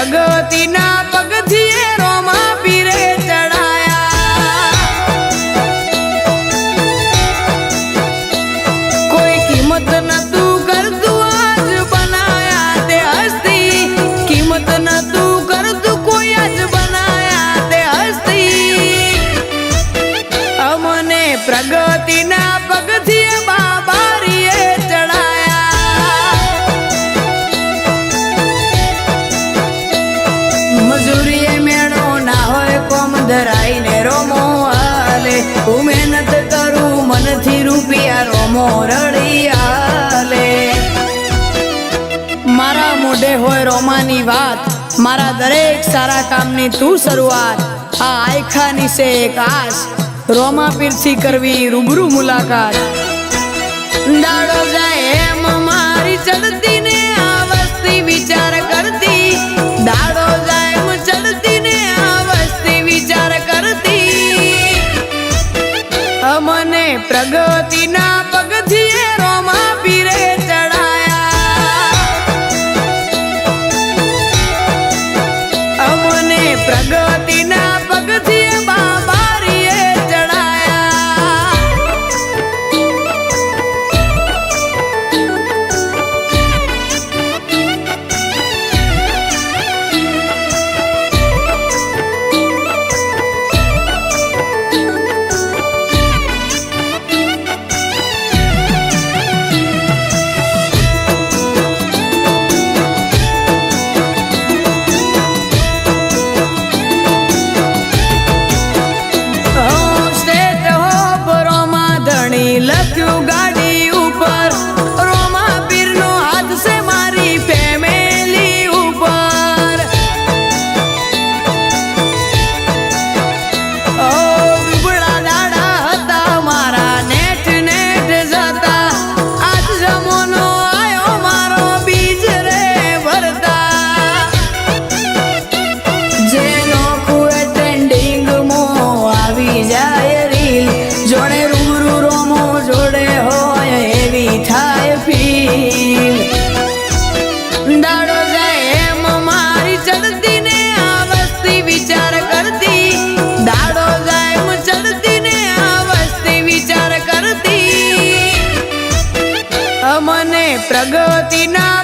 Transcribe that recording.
પ્રગતિના પગથિયે રોમા પીરે ચડાયા કોઈ કિંમત નતું કરતું આજ બનાયા તે હસ્તી કિંમત નતું કરતું કોઈ આજ બનાયા તે હસ્તી અમને પ્રગતિના પગથિયે બાબારીએ ધરાઈને રોમો હાલે હું મહેનત કરું મનથી રૂપિયા રોમો રડી હાલે મારા મોઢે હોય રોમાની વાત મારા દરેક સારા કામની તું શરૂઆત આ આયખાની છે એક આશ રોમા પીરથી કરવી રૂબરૂ મુલાકાત દાડો જાય એમ મારી ચડતી ને આ વસ્તી વિચાર કરતી દાડો જાય એમ ચડતી ને આ વસ્તી વિચાર કરતી અમને પ્રગતિના પગથિયે રોમા પીરે ચડાયા અમને પ્રગતિના પગથિયે બાબારીએ લખ્યું ગાડી ઉપર રોમા પીરનો હાથ છે મારી ફેમિલી ઉપર ઓ દુબળા દાડા હતા મારા નેટ નેટ જતા આજ જમોનો આયો મારો બીજ રે ભરતા જે નોખું ટ્રેન્ડિંગ મો આવી જાય રીલ જોડે જોડે હોય એવી થાય ફીલ દાડો જાય એમ મારી ચડતી ને આ વસ્તી વિચાર કરતી દાડો જાય એમ ચડતી ને આ વસ્તી વિચાર કરતી અમને પ્રગતિના